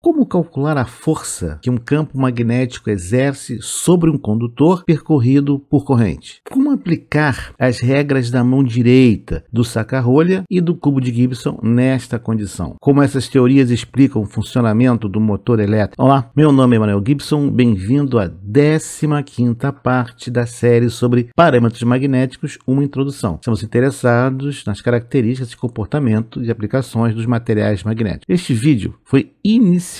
Como calcular a força que um campo magnético exerce sobre um condutor percorrido por corrente? Como aplicar as regras da mão direita, do saca-rolha e do cubo de Gibson nesta condição? Como essas teorias explicam o funcionamento do motor elétrico? Olá, meu nome é Emanuel Gibson, bem-vindo à 15ª parte da série sobre parâmetros magnéticos, uma introdução. Estamos interessados nas características e comportamento de aplicações dos materiais magnéticos. Este vídeo foi inicialmente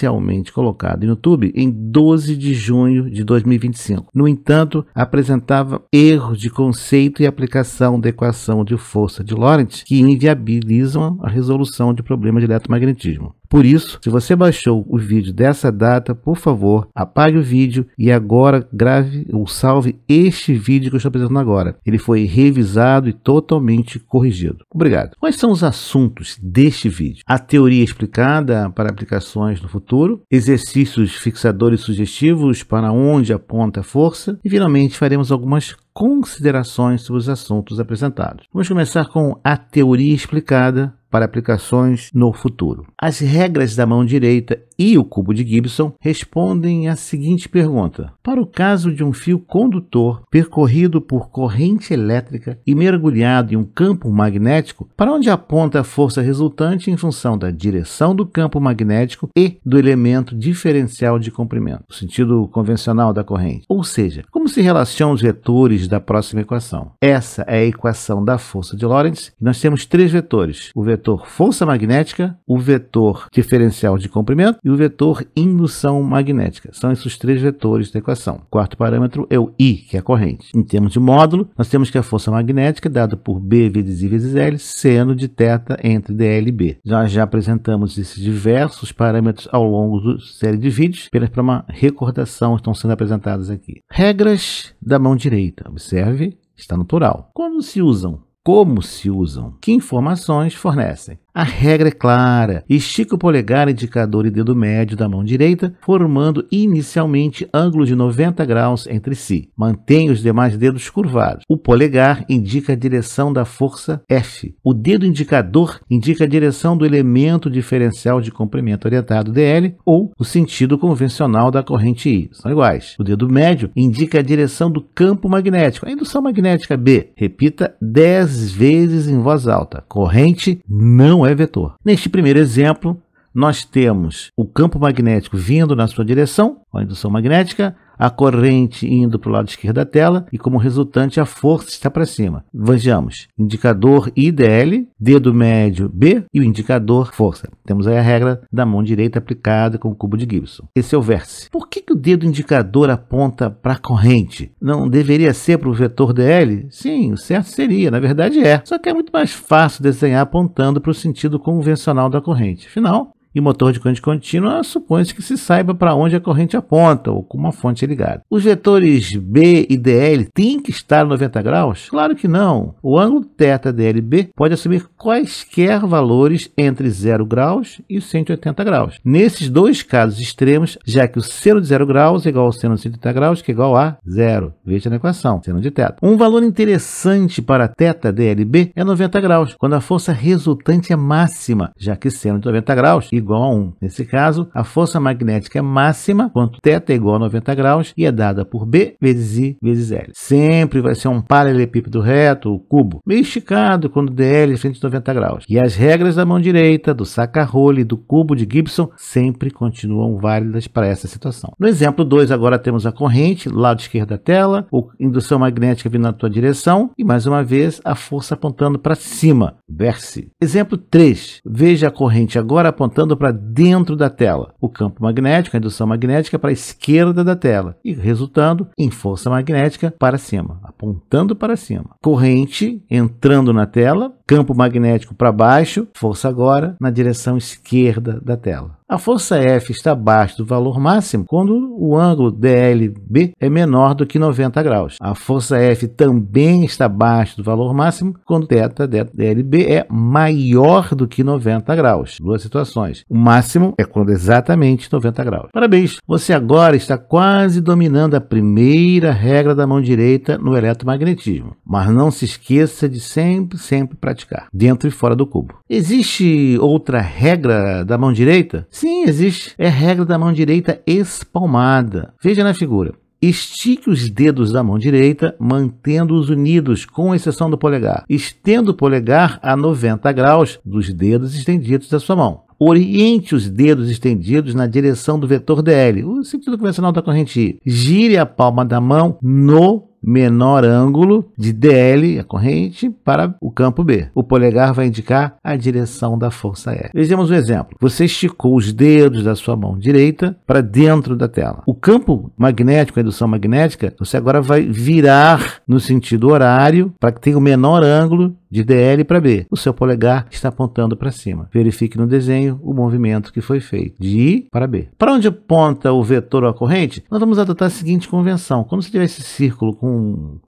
colocado no YouTube em 12 de junho de 2025. No entanto, apresentava erros de conceito e aplicação da equação de força de Lorentz que inviabilizam a resolução de problemas de eletromagnetismo. Por isso, se você baixou o vídeo dessa data, por favor, apague o vídeo e agora grave ou salve este vídeo que eu estou apresentando agora. Ele foi revisado e totalmente corrigido. Obrigado. Quais são os assuntos deste vídeo? A teoria explicada para aplicações no futuro, exercícios fixadores sugestivos para onde aponta a força e, finalmente, faremos algumas considerações sobre os assuntos apresentados. Vamos começar com a teoria explicada para aplicações no futuro. As regras da mão direita e o cubo de Gibson respondem à seguinte pergunta: para o caso de um fio condutor percorrido por corrente elétrica e mergulhado em um campo magnético, para onde aponta a força resultante em função da direção do campo magnético e do elemento diferencial de comprimento, no sentido convencional da corrente? Ou seja, como se relacionam os vetores da próxima equação? Essa é a equação da força de Lorentz. Nós temos três vetores: o vetor força magnética, o vetor diferencial de comprimento e o vetor indução magnética. São esses três vetores da equação. O quarto parâmetro é o I, que é a corrente. Em termos de módulo, nós temos que a força magnética é dada por B vezes I vezes L, seno de θ entre dl e B. Já apresentamos esses diversos parâmetros ao longo da série de vídeos, apenas para uma recordação, estão sendo apresentados aqui. Regras da mão direita. Observe, está no plural. Quando se usam? Como se usam? Que informações fornecem? A regra é clara. Estica o polegar, indicador e dedo médio da mão direita, formando inicialmente ângulo de 90 graus entre si. Mantenha os demais dedos curvados. O polegar indica a direção da força F. O dedo indicador indica a direção do elemento diferencial de comprimento orientado dl ou o sentido convencional da corrente I. São iguais. O dedo médio indica a direção do campo magnético, a indução magnética B. Repita 10 vezes em voz alta. Corrente não é vetor. Neste primeiro exemplo, nós temos o campo magnético vindo na sua direção, a indução magnética, a corrente indo para o lado esquerdo da tela e, como resultante, a força está para cima. Vejamos, indicador IDL, dedo médio B e o indicador força. Temos aí a regra da mão direita aplicada com o cubo de Gibson. Esse é o vértice. Por que o dedo indicador aponta para a corrente? Não deveria ser para o vetor DL? Sim, o certo seria, na verdade é. Só que é muito mais fácil desenhar apontando para o sentido convencional da corrente. Afinal, em motor de corrente contínua, supõe-se que se saiba para onde a corrente aponta ou com uma fonte ligada. Os vetores B e DL têm que estar 90 graus? Claro que não. O ângulo θ DLB pode assumir quaisquer valores entre 0 graus e 180 graus. Nesses dois casos extremos, já que o seno de 0 graus é igual ao seno de 180 graus, que é igual a 0. Veja na equação, seno de θ. Um valor interessante para θ DLB é 90 graus, quando a força resultante é máxima, já que seno de 90 graus igual a 1. Nesse caso, a força magnética é máxima quando θ é igual a 90 graus e é dada por B vezes I vezes L. Sempre vai ser um paralelepípedo reto, o cubo, meio esticado quando dl é frente de 90 graus. E as regras da mão direita, do saca-rolha e do cubo de Gibson sempre continuam válidas para essa situação. No exemplo 2, agora temos a corrente, lado esquerdo da tela, a indução magnética vindo na tua direção e, mais uma vez, a força apontando para cima, vértice. Exemplo 3, veja a corrente agora apontando para dentro da tela. O campo magnético, a indução magnética para a esquerda da tela e resultando em força magnética para cima, apontando para cima. Corrente entrando na tela, campo magnético para baixo, força agora na direção esquerda da tela. A força F está abaixo do valor máximo quando o ângulo DLB é menor do que 90 graus. A força F também está abaixo do valor máximo quando θ DLB é maior do que 90 graus. Duas situações. O máximo é quando exatamente 90 graus. Parabéns! Você agora está quase dominando a primeira regra da mão direita no eletromagnetismo. Mas não se esqueça de sempre praticar, dentro e fora do cubo. Existe outra regra da mão direita? Sim, existe. É a regra da mão direita espalmada. Veja na figura. Estique os dedos da mão direita, mantendo-os unidos, com exceção do polegar. Estenda o polegar a 90 graus dos dedos estendidos da sua mão. Oriente os dedos estendidos na direção do vetor DL, o sentido convencional da corrente I. Gire a palma da mão no menor ângulo de DL, a corrente, para o campo B. O polegar vai indicar a direção da força E. Vejamos um exemplo. Você esticou os dedos da sua mão direita para dentro da tela. O campo magnético, a indução magnética, você agora vai virar no sentido horário para que tenha o menor ângulo de DL para B. O seu polegar está apontando para cima. Verifique no desenho o movimento que foi feito, de I para B. Para onde aponta o vetor ou a corrente? Nós vamos adotar a seguinte convenção. Quando você tiver esse círculo com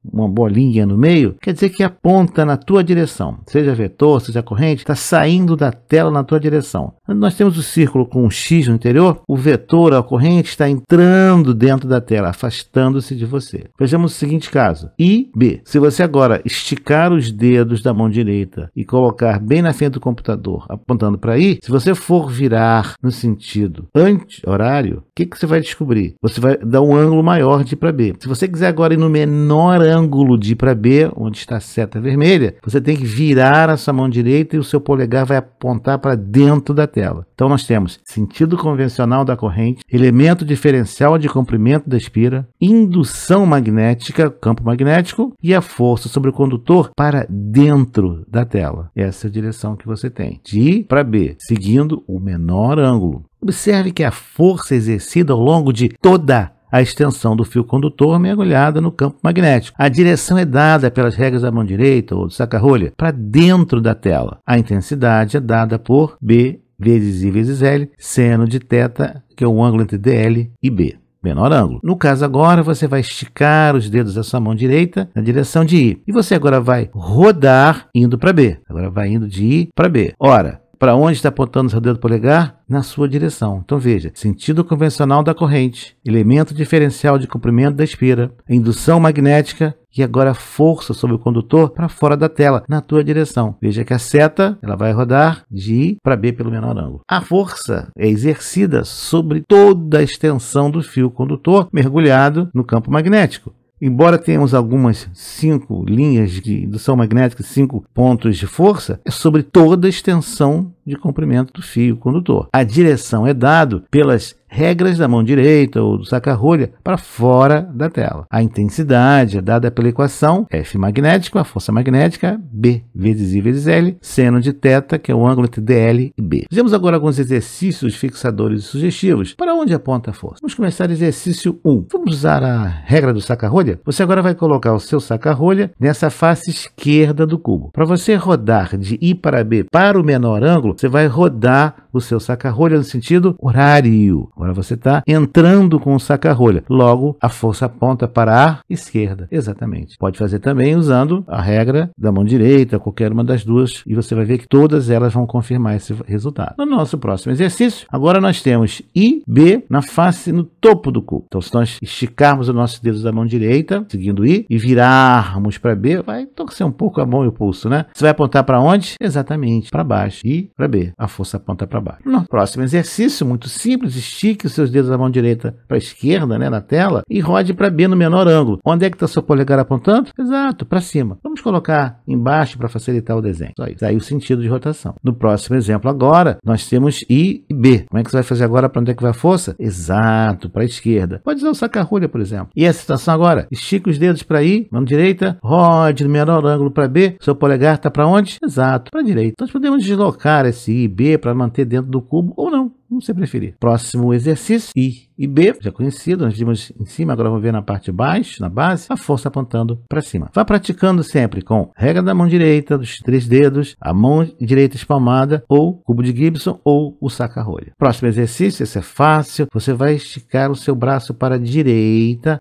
uma bolinha no meio, quer dizer que aponta na tua direção. Seja vetor, seja corrente, está saindo da tela na tua direção. Quando nós temos o círculo com um X no interior, o vetor ou a corrente está entrando dentro da tela, afastando-se de você. Vejamos o seguinte caso. I, B. Se você agora esticar os dedos da mão direita e colocar bem na frente do computador, apontando para I, se você for virar no sentido anti-horário, o que você vai descobrir? Você vai dar um ângulo maior de I para B. Se você quiser agora ir no menor ângulo de I para B, onde está a seta vermelha, você tem que virar a sua mão direita e o seu polegar vai apontar para dentro da tela. Então nós temos sentido convencional da corrente, elemento diferencial de comprimento da espira, indução magnética, campo magnético, e a força sobre o condutor para dentro da tela. Essa é a direção que você tem, de I para B, seguindo o menor ângulo. Observe que a força exercida ao longo de toda a extensão do fio condutor mergulhada no campo magnético. A direção é dada pelas regras da mão direita ou do saca-rolha para dentro da tela. A intensidade é dada por B vezes I vezes L, seno de θ, que é o ângulo entre DL e B. Menor ângulo. No caso agora, você vai esticar os dedos da sua mão direita na direção de I. E você agora vai rodar indo para B. Agora vai indo de I para B. Ora, para onde está apontando o seu dedo polegar? Na sua direção. Então veja, sentido convencional da corrente, elemento diferencial de comprimento da espira, indução magnética e agora força sobre o condutor para fora da tela, na tua direção. Veja que a seta ela vai rodar de I para B pelo menor ângulo. A força é exercida sobre toda a extensão do fio condutor mergulhado no campo magnético. Embora tenhamos algumas 5 linhas de indução magnética, 5 pontos de força, é sobre toda a extensão de comprimento do fio condutor. A direção é dada pelas regras da mão direita ou do saca-rolha para fora da tela. A intensidade é dada pela equação F magnético, a força magnética, B vezes I vezes L, seno de θ, que é o ângulo entre DL e B. Fizemos agora alguns exercícios fixadores e sugestivos. Para onde aponta a força? Vamos começar exercício 1. Vamos usar a regra do saca-rolha? Você agora vai colocar o seu saca-rolha nessa face esquerda do cubo. Para você rodar de I para B para o menor ângulo, você vai rodar o seu saca-rolha no sentido horário. Agora você está entrando com o saca-rolha. Logo, a força aponta para a esquerda. Exatamente. Pode fazer também usando a regra da mão direita, qualquer uma das duas, e você vai ver que todas elas vão confirmar esse resultado. No nosso próximo exercício, agora nós temos I, B na face, no topo do cubo. Então, se nós esticarmos os nossos dedos da mão direita, seguindo I, e virarmos para B, vai torcer um pouco a mão e o pulso, né? Você vai apontar para onde? Exatamente, para baixo. I para B. A força aponta para baixo. No próximo exercício, muito simples, estique os seus dedos da mão direita para a esquerda, né, na tela, e rode para B no menor ângulo. Onde é que está seu polegar apontando? Exato, para cima. Vamos colocar embaixo para facilitar o desenho. Só isso. Aí o sentido de rotação. No próximo exemplo agora, nós temos I e B. Como é que você vai fazer agora? Para onde é que vai a força? Exato, para a esquerda. Pode usar o saca-rolha, por exemplo. E a situação agora? Estique os dedos para I, mão direita, rode no menor ângulo para B. Seu polegar está para onde? Exato, para a direita. Então, nós podemos deslocar esse I e B para manter dentro do cubo ou não, como você preferir. Próximo exercício, I e B, já conhecido, nós vimos em cima, agora vamos ver na parte de baixo, na base, a força apontando para cima. Vá praticando sempre com regra da mão direita, dos 3 dedos, a mão direita espalmada, ou cubo de Gibson, ou o saca-rolha. Próximo exercício, esse é fácil, você vai esticar o seu braço para a direita,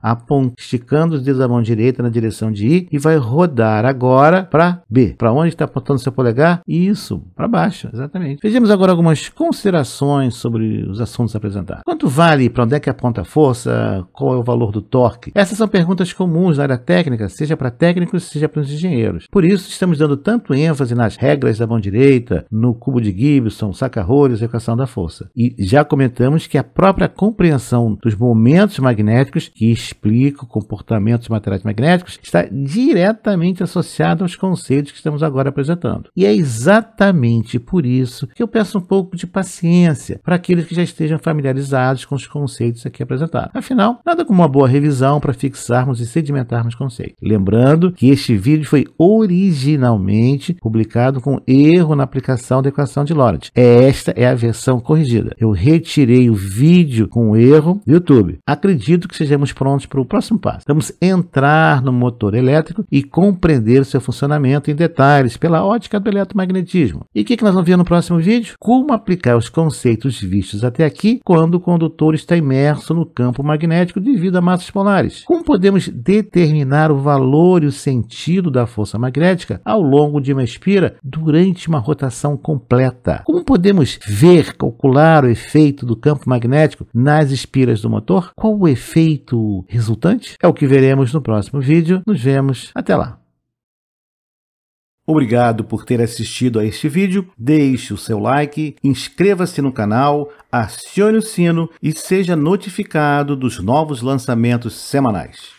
esticando os dedos da mão direita na direção de I, e vai rodar agora para B. Para onde está apontando o seu polegar? Isso, para baixo, exatamente. Vejamos agora algumas considerações sobre os assuntos apresentados. Quanto vale para onde é que aponta a força, qual é o valor do torque. Essas são perguntas comuns na área técnica, seja para técnicos, seja para os engenheiros. Por isso, estamos dando tanto ênfase nas regras da mão direita, no cubo de Gibson, saca-rolhas e equação da força. E já comentamos que a própria compreensão dos momentos magnéticos, que explica o comportamento dos materiais magnéticos, está diretamente associada aos conceitos que estamos agora apresentando. E é exatamente por isso que eu peço um pouco de paciência para aqueles que já estejam familiarizados com os conceitos aqui apresentados. Afinal, nada como uma boa revisão para fixarmos e sedimentarmos conceitos. Lembrando que este vídeo foi originalmente publicado com erro na aplicação da equação de Lorentz. Esta é a versão corrigida. Eu retirei o vídeo com erro do YouTube. Acredito que sejamos prontos para o próximo passo. Vamos entrar no motor elétrico e compreender o seu funcionamento em detalhes pela ótica do eletromagnetismo. E o que nós vamos ver no próximo vídeo? Como aplicar os conceitos vistos até aqui quando o condutor está imerso no campo magnético devido a massas polares. Como podemos determinar o valor e o sentido da força magnética ao longo de uma espira durante uma rotação completa? Como podemos ver, calcular o efeito do campo magnético nas espiras do motor? Qual o efeito resultante? É o que veremos no próximo vídeo. Nos vemos até lá. Obrigado por ter assistido a este vídeo. Deixe o seu like, inscreva-se no canal, acione o sino e seja notificado dos novos lançamentos semanais.